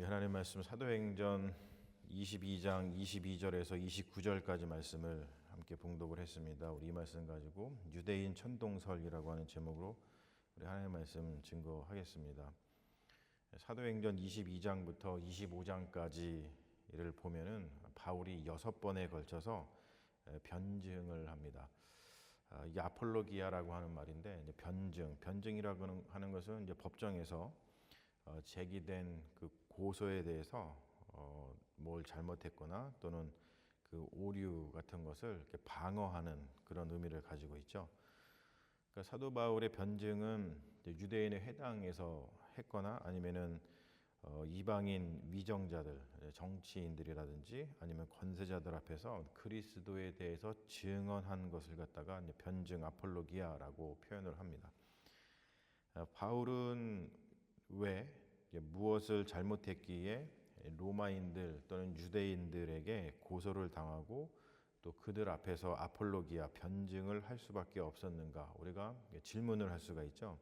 하나님 말씀 사도행전 22장 22절에서 29절까지 말씀을 함께 봉독을 했습니다. 우리 이 말씀 가지고 유대인 천동설이라고 하는 제목으로 우리 하나님 말씀 증거하겠습니다. 사도행전 22장부터 25장까지를 보면은 바울이 6번에 걸쳐서 변증을 합니다. 이 아폴로기아라고 하는 말인데 이제 변증이라고 하는 것은 이제 법정에서 제기된 그 고소에 대해서 뭘 잘못했거나 또는 그 오류 같은 것을 이렇게 방어하는 그런 의미를 가지고 있죠. 그러니까 사도 바울의 변증은 유대인의 회당에서 했거나 아니면은 이방인 위정자들, 정치인들이라든지 아니면 권세자들 앞에서 그리스도에 대해서 증언한 것을 갖다가 이제 변증 아폴로기아라고 표현을 합니다. 바울은 왜 무엇을 잘못했기에 로마인들 또는 유대인들에게 고소를 당하고 또 그들 앞에서 아폴로기아 변증을 할 수밖에 없었는가? 우리가 질문을 할 수가 있죠.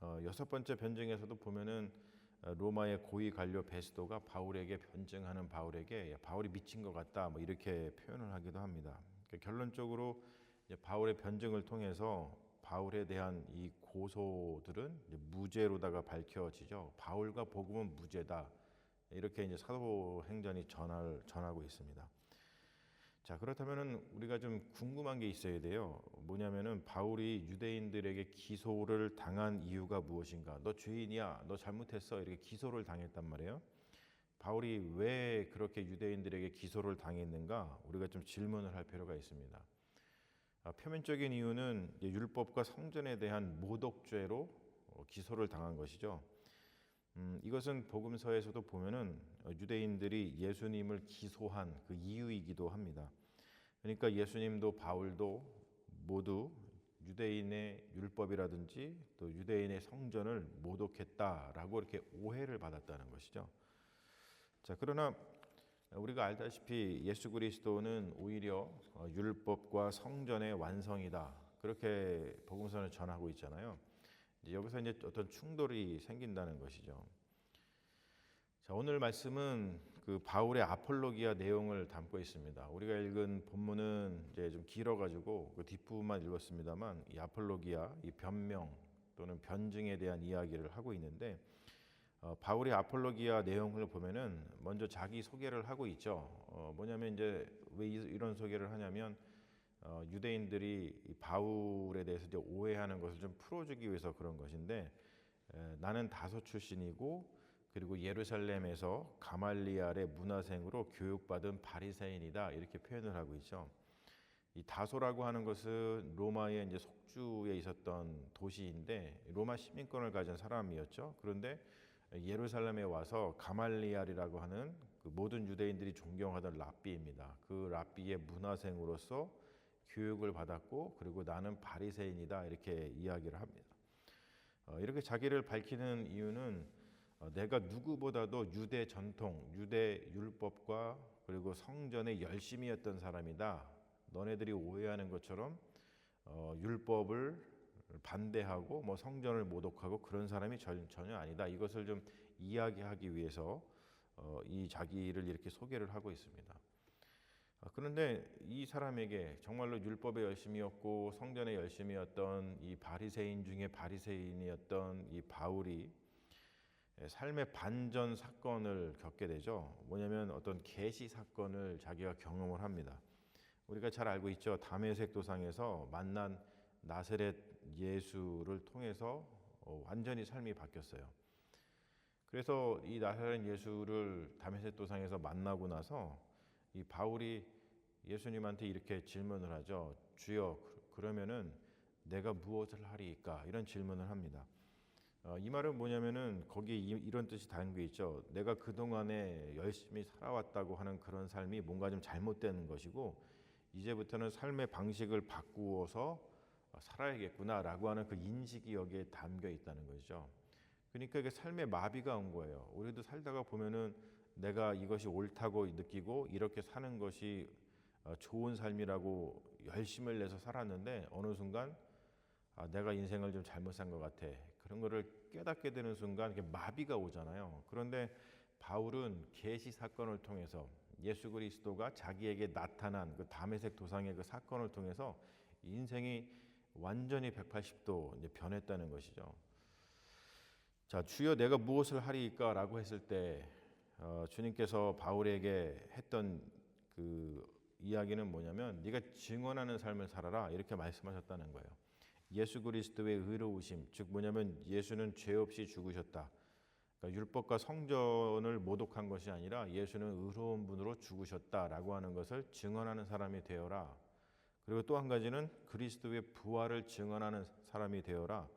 6번째 변증에서도 보면은 로마의 고위 관료 베스도가 바울에게 변증하는 바울에게 바울이 미친 것 같다 뭐 이렇게 표현을 하기도 합니다. 그러니까 결론적으로 바울의 변증을 통해서 바울에 대한 이 고소들은 무죄로다가 밝혀지죠. 바울과 복음은 무죄다. 이렇게 이제 사도행전이 전하고 있습니다. 자, 그렇다면은 우리가 좀 궁금한 게 있어야 돼요. 뭐냐면은 바울이 유대인들에게 기소를 당한 이유가 무엇인가? 너 죄인이야. 너 잘못했어. 이렇게 기소를 당했단 말이에요. 바울이 왜 그렇게 유대인들에게 기소를 당했는가? 우리가 좀 질문을 할 필요가 있습니다. 표면적인 이유는 율법과 성전에 대한 모독죄로 기소를 당한 것이죠. 이것은 복음서에서도 보면은 유대인들이 예수님을 기소한 그 이유이기도 합니다. 그러니까 예수님도 바울도 모두 유대인의 율법이라든지 또 유대인의 성전을 모독했다라고 이렇게 오해를 받았다는 것이죠. 자, 그러나 우리가 알다시피 예수 그리스도는 오히려 율법과 성전의 완성이다. 그렇게 복음서는 전하고 있잖아요. 여기서 이제 어떤 충돌이 생긴다는 것이죠. 자, 오늘 말씀은 그 바울의 아폴로기아 내용을 담고 있습니다. 우리가 읽은 본문은 이제 좀 길어가지고 그 뒷부분만 읽었습니다만 이 아폴로기아, 이 변명 또는 변증에 대한 이야기를 하고 있는데 바울의 아폴로기아 내용을 보면은 먼저 자기 소개를 하고 있죠. 뭐냐면 이제 왜 이런 소개를 하냐면 유대인들이 바울에 대해서 이제 오해하는 것을 좀 풀어주기 위해서 그런 것인데 나는 다소 출신이고 그리고 예루살렘에서 가말리알의 문화생으로 교육받은 바리새인이다 이렇게 표현을 하고 있죠. 이 다소라고 하는 것은 로마의 이제 속주에 있었던 도시인데 로마 시민권을 가진 사람이었죠. 그런데 예루살렘에 와서 가말리알이라고 하는 그 모든 유대인들이 존경하던 랍비입니다. 그 랍비의 문화생으로서 교육을 받았고 그리고 나는 바리새인이다 이렇게 이야기를 합니다. 이렇게 자기를 밝히는 이유는 내가 누구보다도 유대 전통, 유대 율법과 그리고 성전에 열심히 했던 사람이다. 너네들이 오해하는 것처럼 율법을 반대하고 뭐 성전을 모독하고 그런 사람이 전혀 아니다. 이것을 좀 이야기하기 위해서 이 자기를 이렇게 소개를 하고 있습니다. 그런데 이 사람에게 정말로 율법에 열심이었고 성전에 열심이었던 이 바리새인 중에 바리새인이었던 이 바울이 삶의 반전 사건을 겪게 되죠. 뭐냐면 어떤 계시 사건을 자기가 경험을 합니다. 우리가 잘 알고 있죠. 다메섹 도상에서 만난 나사렛 예수를 통해서 완전히 삶이 바뀌었어요. 그래서 이 나사렛 예수를 다메섹 도상에서 만나고 나서 이 바울이 예수님한테 이렇게 질문을 하죠. 주여, 그러면은 내가 무엇을 하리이까? 이런 질문을 합니다. 이 말은 뭐냐면은 거기에 이런 뜻이 담겨 있죠. 내가 그동안에 열심히 살아왔다고 하는 그런 삶이 뭔가 좀 잘못된 것이고 이제부터는 삶의 방식을 바꾸어서 살아야겠구나라고 하는 그 인식이 여기에 담겨 있다는 거죠. 그러니까 이게 삶의 마비가 온 거예요. 우리도 살다가 보면은 내가 이것이 옳다고 느끼고 이렇게 사는 것이 좋은 삶이라고 열심을 내서 살았는데 어느 순간 내가 인생을 좀 잘못 산 것 같아. 그런 거를 깨닫게 되는 순간 이게 마비가 오잖아요. 그런데 바울은 계시 사건을 통해서 예수 그리스도가 자기에게 나타난 그 다메섹 도상의 그 사건을 통해서 인생이 완전히 180도 이제 변했다는 것이죠. 자, 주여 내가 무엇을 하리이까라고 했을 때 주님께서 바울에게 했던 그 이야기는 뭐냐면 네가 증언하는 삶을 살아라 이렇게 말씀하셨다는 거예요. 예수 그리스도의 의로우심, 즉 뭐냐면 예수는 죄 없이 죽으셨다. 그러니까 율법과 성전을 모독한 것이 아니라 예수는 의로운 분으로 죽으셨다라고 하는 것을 증언하는 사람이 되어라. 그리고 또 한 가지는 그리스도의 부활을 증언하는 사람이 되어라.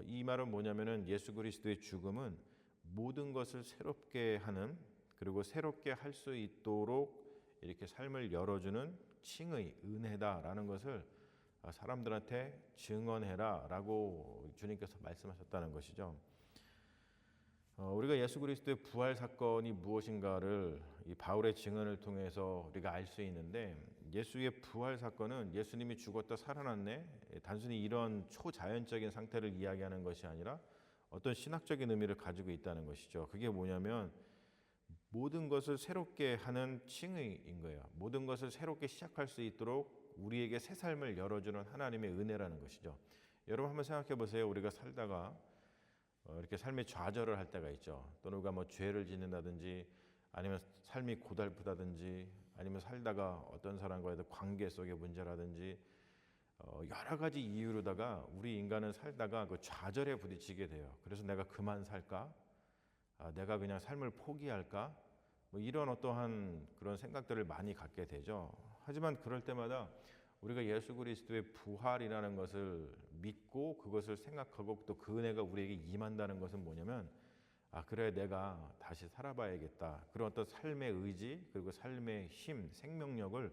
이 말은 뭐냐면은 예수 그리스도의 죽음은 모든 것을 새롭게 하는 그리고 새롭게 할 수 있도록 이렇게 삶을 열어주는 칭의 은혜다라는 것을 사람들한테 증언해라라고 주님께서 말씀하셨다는 것이죠. 우리가 예수 그리스도의 부활 사건이 무엇인가를 이 바울의 증언을 통해서 우리가 알 수 있는데 예수의 부활 사건은 예수님이 죽었다 살아났네 단순히 이런 초자연적인 상태를 이야기하는 것이 아니라 어떤 신학적인 의미를 가지고 있다는 것이죠. 그게 뭐냐면 모든 것을 새롭게 하는 칭의인 거예요. 모든 것을 새롭게 시작할 수 있도록 우리에게 새 삶을 열어주는 하나님의 은혜라는 것이죠. 여러분 한번 생각해 보세요. 우리가 살다가 이렇게 삶이 좌절을 할 때가 있죠. 또는 우리가 뭐 죄를 짓는다든지 아니면 삶이 고달프다든지 아니면 살다가 어떤 사람과의 관계 속의 문제라든지 여러 가지 이유로다가 우리 인간은 살다가 그 좌절에 부딪히게 돼요. 그래서 내가 그만 살까? 내가 그냥 삶을 포기할까? 뭐 이런 어떠한 그런 생각들을 많이 갖게 되죠. 하지만 그럴 때마다 우리가 예수 그리스도의 부활이라는 것을 믿고 그것을 생각하고 또 그 은혜가 우리에게 임한다는 것은 뭐냐면 그래 내가 다시 살아봐야겠다. 그런 어떤 삶의 의지 그리고 삶의 힘, 생명력을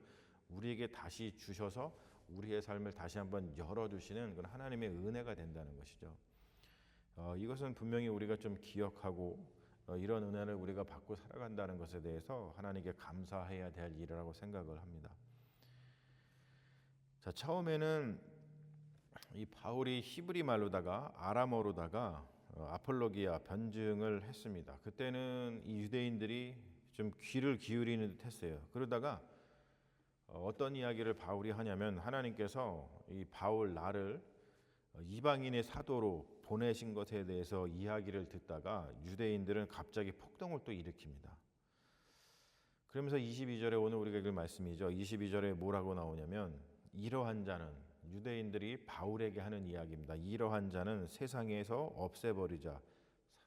우리에게 다시 주셔서 우리의 삶을 다시 한번 열어주시는 그런 하나님의 은혜가 된다는 것이죠. 이것은 분명히 우리가 좀 기억하고 이런 은혜를 우리가 받고 살아간다는 것에 대해서 하나님께 감사해야 될 일이라고 생각을 합니다. 자, 처음에는 이 바울이 히브리 말로다가 아람어로다가 아폴로기아 변증을 했습니다. 그때는 이 유대인들이 좀 귀를 기울이는 듯 했어요. 그러다가 어떤 이야기를 바울이 하냐면 하나님께서 이 바울 나를 이방인의 사도로 보내신 것에 대해서 이야기를 듣다가 유대인들은 갑자기 폭동을 또 일으킵니다. 그러면서 22절에 오늘 우리가 읽을 말씀이죠. 22절에 뭐라고 나오냐면 이러한 자는 유대인들이 바울에게 하는 이야기입니다. 이러한 자는 세상에서 없애버리자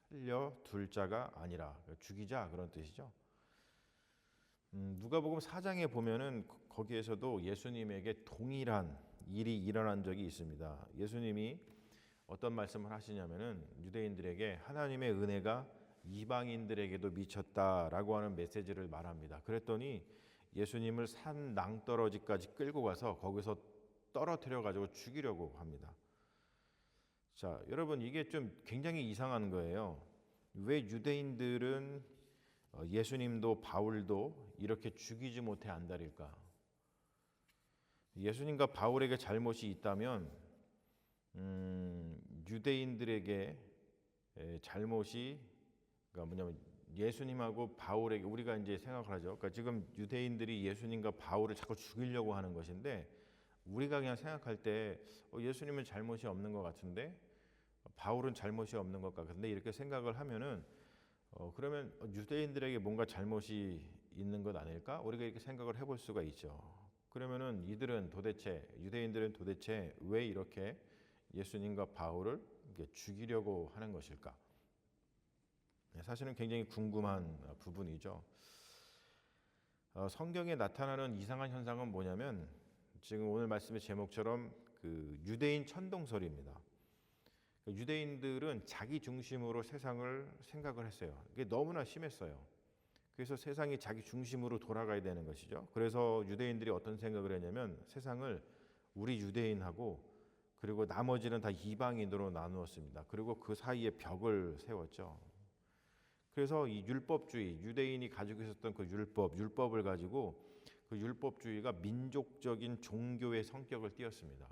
살려둘 자가 아니라 죽이자 그런 뜻이죠. 누가복음 4장에 보면은 거기에서도 예수님에게 동일한 일이 일어난 적이 있습니다. 예수님이 어떤 말씀을 하시냐면은 유대인들에게 하나님의 은혜가 이방인들에게도 미쳤다라고 하는 메시지를 말합니다. 그랬더니 예수님을 산 낭떠러지까지 끌고 가서 거기서 떨어뜨려 가지고 죽이려고 합니다. 자, 여러분 이게 좀 굉장히 이상한 거예요. 왜 유대인들은 예수님도 바울도 이렇게 죽이지 못해 안달일까? 예수님과 바울에게 잘못이 있다면 유대인들에게 잘못이 그러니까 뭐냐면 예수님하고 바울에게 우리가 이제 생각을 하죠. 그러니까 지금 유대인들이 예수님과 바울을 자꾸 죽이려고 하는 것인데 우리가 그냥 생각할 때 예수님은 잘못이 없는 것 같은데 바울은 잘못이 없는 것 같은데 이렇게 생각을 하면은 그러면 유대인들에게 뭔가 잘못이 있는 것 아닐까? 우리가 이렇게 생각을 해볼 수가 있죠. 그러면은 유대인들은 도대체 왜 이렇게 예수님과 바울을 이렇게 죽이려고 하는 것일까? 사실은 굉장히 궁금한 부분이죠. 성경에 나타나는 이상한 현상은 뭐냐면 지금 오늘 말씀의 제목처럼 그 유대인 천동설입니다. 유대인들은 자기 중심으로 세상을 생각을 했어요. 이게 너무나 심했어요. 그래서 세상이 자기 중심으로 돌아가야 되는 것이죠. 그래서 유대인들이 어떤 생각을 했냐면 세상을 우리 유대인하고 그리고 나머지는 다 이방인으로 나누었습니다. 그리고 그 사이에 벽을 세웠죠. 그래서 이 율법주의, 유대인이 가지고 있었던 그 율법을 가지고 그 율법주의가 민족적인 종교의 성격을 띠었습니다.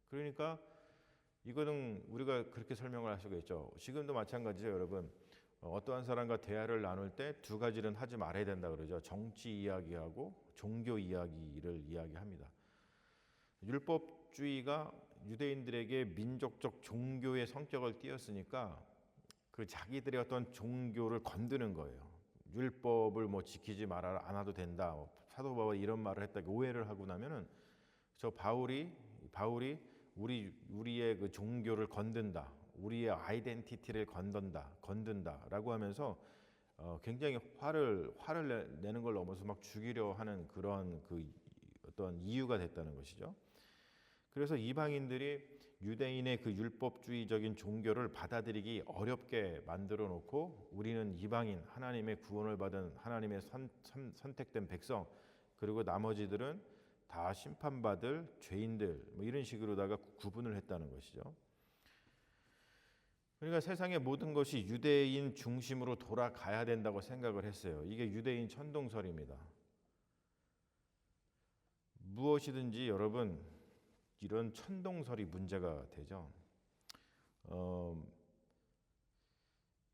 그러니까 이거는 우리가 그렇게 설명을 할 수가 있죠. 지금도 마찬가지죠, 여러분. 어떠한 사람과 대화를 나눌 때 두 가지는 하지 말아야 된다 그러죠. 정치 이야기하고 종교 이야기를 이야기합니다. 율법주의가 유대인들에게 민족적 종교의 성격을 띄었으니까 그 자기들의 어떤 종교를 건드는 거예요. 율법을 뭐 지키지 말아라, 안 와도 된다. 사도 바울이 이런 말을 했다. 오해를 하고 나면은 저 바울이 우리의 그 종교를 건든다, 우리의 아이덴티티를 건든다라고 하면서 굉장히 화를 내는 걸 넘어서 막 죽이려 하는 그런 그 어떤 이유가 됐다는 것이죠. 그래서 이방인들이 유대인의 그 율법주의적인 종교를 받아들이기 어렵게 만들어 놓고 우리는 이방인, 하나님의 구원을 받은 하나님의 선택된 백성, 그리고 나머지들은 다 심판받을 죄인들, 뭐 이런 식으로다가 구분을 했다는 것이죠. 그러니까 세상의 모든 것이 유대인 중심으로 돌아가야 된다고 생각을 했어요. 이게 유대인 천동설입니다. 무엇이든지 여러분 이런 천동설이 문제가 되죠.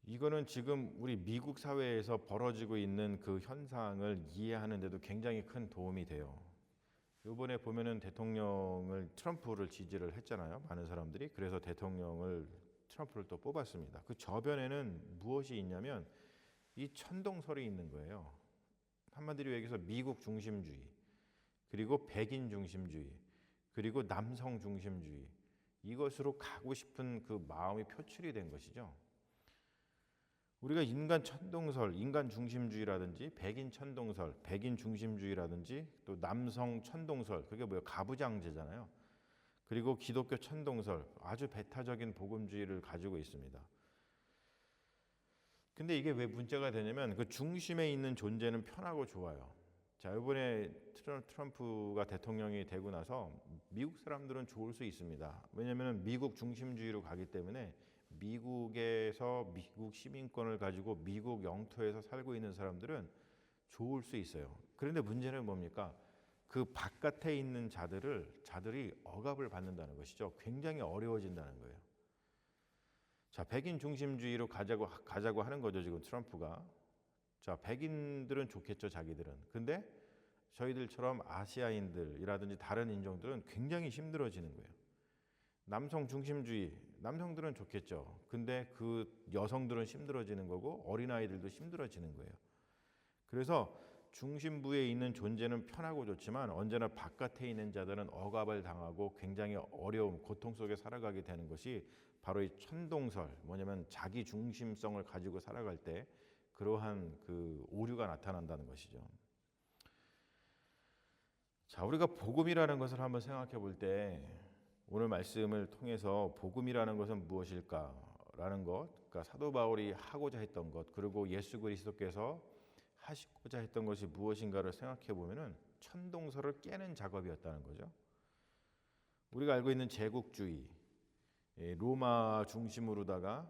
이거는 지금 우리 미국 사회에서 벌어지고 있는 그 현상을 이해하는 데도 굉장히 큰 도움이 돼요. 이번에 보면은 대통령을 트럼프를 지지를 했잖아요. 많은 사람들이. 그래서 대통령을 트럼프를 또 뽑았습니다. 그 저변에는 무엇이 있냐면 이 천동설이 있는 거예요. 한마디로 얘기해서 미국 중심주의, 그리고 백인 중심주의, 그리고 남성 중심주의, 이것으로 가고 싶은 그 마음이 표출이 된 것이죠. 우리가 인간 천동설, 인간 중심주의라든지 백인 천동설, 백인 중심주의라든지 또 남성 천동설, 그게 뭐예요? 가부장제잖아요. 그리고 기독교 천동설, 아주 배타적인 복음주의를 가지고 있습니다. 근데 이게 왜 문제가 되냐면 그 중심에 있는 존재는 편하고 좋아요. 자, 이번에 트럼프가 대통령이 되고 나서 미국 사람들은 좋을 수 있습니다. 왜냐하면 미국 중심주의로 가기 때문에 미국에서 미국 시민권을 가지고 미국 영토에서 살고 있는 사람들은 좋을 수 있어요. 그런데 문제는 뭡니까? 그 바깥에 있는 자들이 억압을 받는다는 것이죠. 굉장히 어려워진다는 거예요. 자, 백인 중심주의로 가자고 하는 거죠, 지금 트럼프가. 자, 백인들은 좋겠죠, 자기들은. 근데 저희들처럼 아시아인들이라든지 다른 인종들은 굉장히 힘들어지는 거예요. 남성 중심주의, 남성들은 좋겠죠. 근데 그 여성들은 힘들어지는 거고 어린아이들도 힘들어지는 거예요. 그래서 중심부에 있는 존재는 편하고 좋지만 언제나 바깥에 있는 자들은 억압을 당하고 굉장히 어려움, 고통 속에 살아가게 되는 것이 바로 이 천동설, 뭐냐면 자기 중심성을 가지고 살아갈 때 그러한 그 오류가 나타난다는 것이죠. 자, 우리가 복음이라는 것을 한번 생각해 볼 때 오늘 말씀을 통해서 복음이라는 것은 무엇일까라는 것, 그러니까 사도 바울이 하고자 했던 것, 그리고 예수 그리스도께서 하시고자 했던 것이 무엇인가를 생각해 보면은 천동설을 깨는 작업이었다는 거죠. 우리가 알고 있는 제국주의, 로마 중심으로다가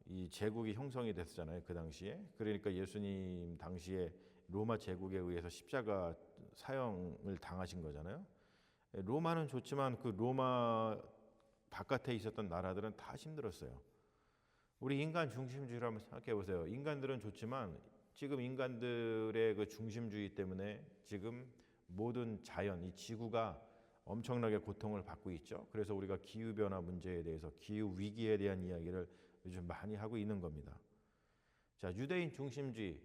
이 제국이 형성이 됐잖아요, 그 당시에. 그러니까 예수님 당시에 로마 제국에 의해서 십자가 사형을 당하신 거잖아요. 로마는 좋지만 그 로마 바깥에 있었던 나라들은 다 힘들었어요. 우리 인간 중심주의를 한번 생각해 보세요. 인간들은 좋지만 지금 인간들의 그 중심주의 때문에 지금 모든 자연, 이 지구가 엄청나게 고통을 받고 있죠. 그래서 우리가 기후변화 문제에 대해서, 기후 위기에 대한 이야기를 요즘 많이 하고 있는 겁니다. 자, 유대인 중심주의,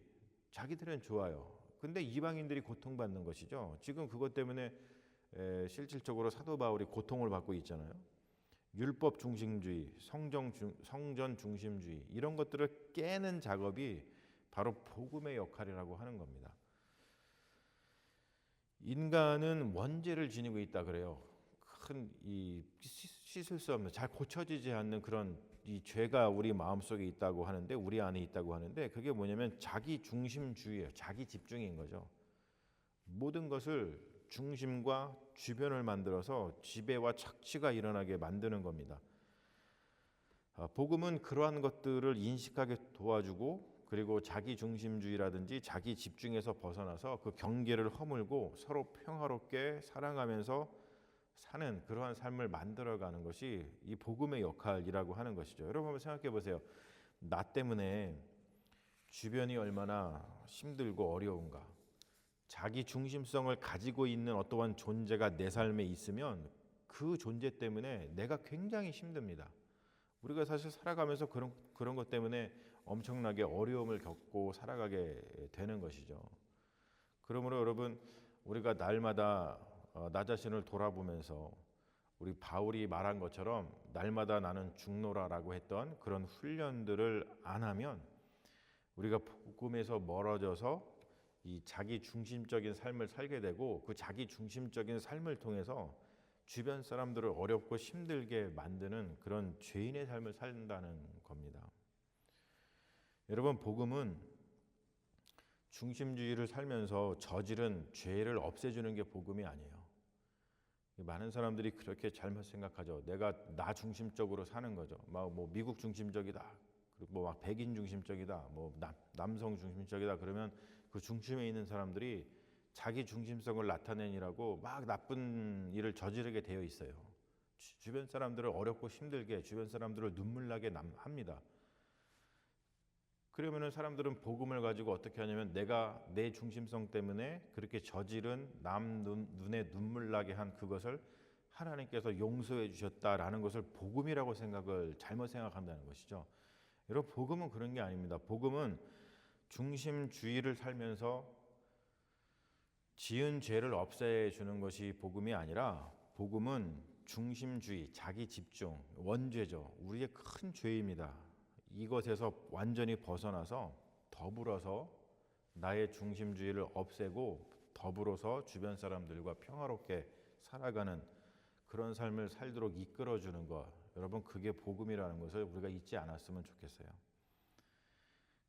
자기들은 좋아요. 근데 이방인들이 고통받는 것이죠. 지금 그것 때문에 실질적으로 사도 바울이 고통을 받고 있잖아요. 율법 중심주의, 성전 중심주의, 이런 것들을 깨는 작업이 바로 복음의 역할이라고 하는 겁니다. 인간은 원죄를 지니고 있다 그래요. 큰 이 씻을 수 없는, 잘 고쳐지지 않는 그런 이 죄가 우리 마음속에 있다고 하는데, 우리 안에 있다고 하는데, 그게 뭐냐면 자기 중심주의예요. 자기 집중인 거죠. 모든 것을 중심과 주변을 만들어서 지배와 착취가 일어나게 만드는 겁니다. 복음은 그러한 것들을 인식하게 도와주고, 그리고 자기 중심주의라든지 자기 집중에서 벗어나서 그 경계를 허물고 서로 평화롭게 사랑하면서 사는 그러한 삶을 만들어가는 것이 이 복음의 역할이라고 하는 것이죠. 여러분 한번 생각해 보세요. 나 때문에 주변이 얼마나 힘들고 어려운가. 자기 중심성을 가지고 있는 어떠한 존재가 내 삶에 있으면 그 존재 때문에 내가 굉장히 힘듭니다. 우리가 사실 살아가면서 그런 것 때문에 엄청나게 어려움을 겪고 살아가게 되는 것이죠. 그러므로 여러분 우리가 날마다 나 자신을 돌아보면서 우리 바울이 말한 것처럼 날마다 나는 죽노라라고 했던 그런 훈련들을 안 하면 우리가 복음에서 멀어져서 이 자기 중심적인 삶을 살게 되고 그 자기 중심적인 삶을 통해서 주변 사람들을 어렵고 힘들게 만드는 그런 죄인의 삶을 산다는 겁니다. 여러분 복음은 중심주의를 살면서 저지른 죄를 없애주는 게 복음이 아니에요. 많은 사람들이 그렇게 잘못 생각하죠. 내가 나 중심적으로 사는 거죠. 뭐 미국 중심적이다. 그리고 뭐 막 백인 중심적이다. 뭐 남성 중심적이다. 그러면 그 중심에 있는 사람들이 자기 중심성을 나타내느라고 막 나쁜 일을 저지르게 되어 있어요. 주변 사람들을 어렵고 힘들게, 주변 사람들을 눈물 나게 합니다. 그러면은 사람들은 복음을 가지고 어떻게 하냐면 내가 내 중심성 때문에 그렇게 저지른 남 눈에 눈물 나게 한 그것을 하나님께서 용서해 주셨다라는 것을 복음이라고 잘못 생각한다는 것이죠. 여러분 복음은 그런 게 아닙니다. 복음은 중심주의를 살면서 지은 죄를 없애주는 것이 복음이 아니라 복음은 중심주의, 자기 집중, 원죄죠. 우리의 큰 죄입니다. 이것에서 완전히 벗어나서 더불어서 나의 중심주의를 없애고 더불어서 주변 사람들과 평화롭게 살아가는 그런 삶을 살도록 이끌어주는 것. 여러분 그게 복음이라는 것을 우리가 잊지 않았으면 좋겠어요.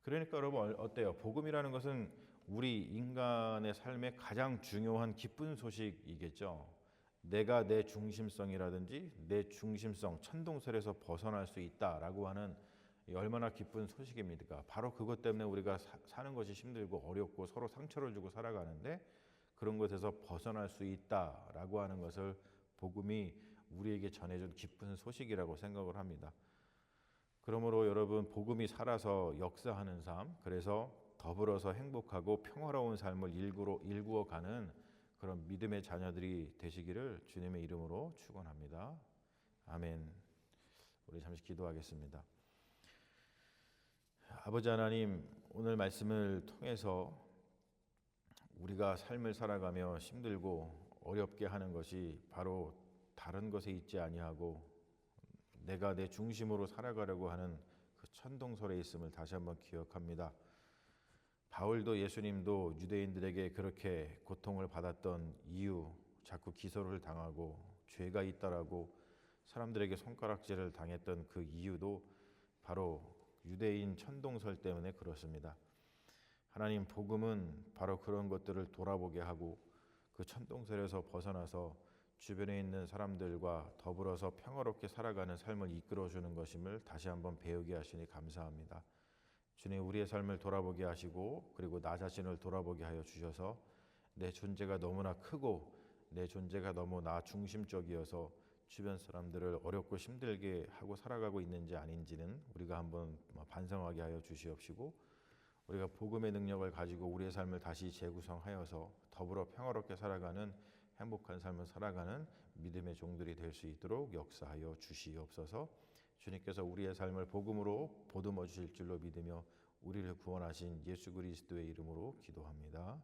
그러니까 여러분 어때요? 복음이라는 것은 우리 인간의 삶의 가장 중요한 기쁜 소식이겠죠. 내가 내 중심성이라든지 내 중심성, 천동설에서 벗어날 수 있다라고 하는 얼마나 기쁜 소식입니까? 바로 그것 때문에 우리가 사는 것이 힘들고 어렵고 서로 상처를 주고 살아가는데 그런 것에서 벗어날 수 있다라고 하는 것을 복음이 우리에게 전해준 기쁜 소식이라고 생각을 합니다. 그러므로 여러분 복음이 살아서 역사하는 삶, 그래서 더불어서 행복하고 평화로운 삶을 일구어가는 그런 믿음의 자녀들이 되시기를 주님의 이름으로 축원합니다. 아멘. 우리 잠시 기도하겠습니다. 아버지 하나님, 오늘 말씀을 통해서 우리가 삶을 살아가며 힘들고 어렵게 하는 것이 바로 다른 것에 있지 아니하고 내가 내 중심으로 살아가려고 하는 그 천동설에 있음을 다시 한번 기억합니다. 바울도 예수님도 유대인들에게 그렇게 고통을 받았던 이유, 자꾸 기소를 당하고 죄가 있다라고 사람들에게 손가락질을 당했던 그 이유도 바로 유대인 천동설 때문에 그렇습니다. 하나님 복음은 바로 그런 것들을 돌아보게 하고 그 천동설에서 벗어나서 주변에 있는 사람들과 더불어서 평화롭게 살아가는 삶을 이끌어주는 것임을 다시 한번 배우게 하시니 감사합니다. 주님 우리의 삶을 돌아보게 하시고 그리고 나 자신을 돌아보게 하여 주셔서 내 존재가 너무나 크고 내 존재가 너무 나 중심적이어서 주변 사람들을 어렵고 힘들게 하고 살아가고 있는지 아닌지는 우리가 한번 반성하게 하여 주시옵시고 우리가 복음의 능력을 가지고 우리의 삶을 다시 재구성하여서 더불어 평화롭게 살아가는 행복한 삶을 살아가는 믿음의 종들이 될 수 있도록 역사하여 주시옵소서. 주님께서 우리의 삶을 복음으로 보듬어 주실 줄로 믿으며 우리를 구원하신 예수 그리스도의 이름으로 기도합니다.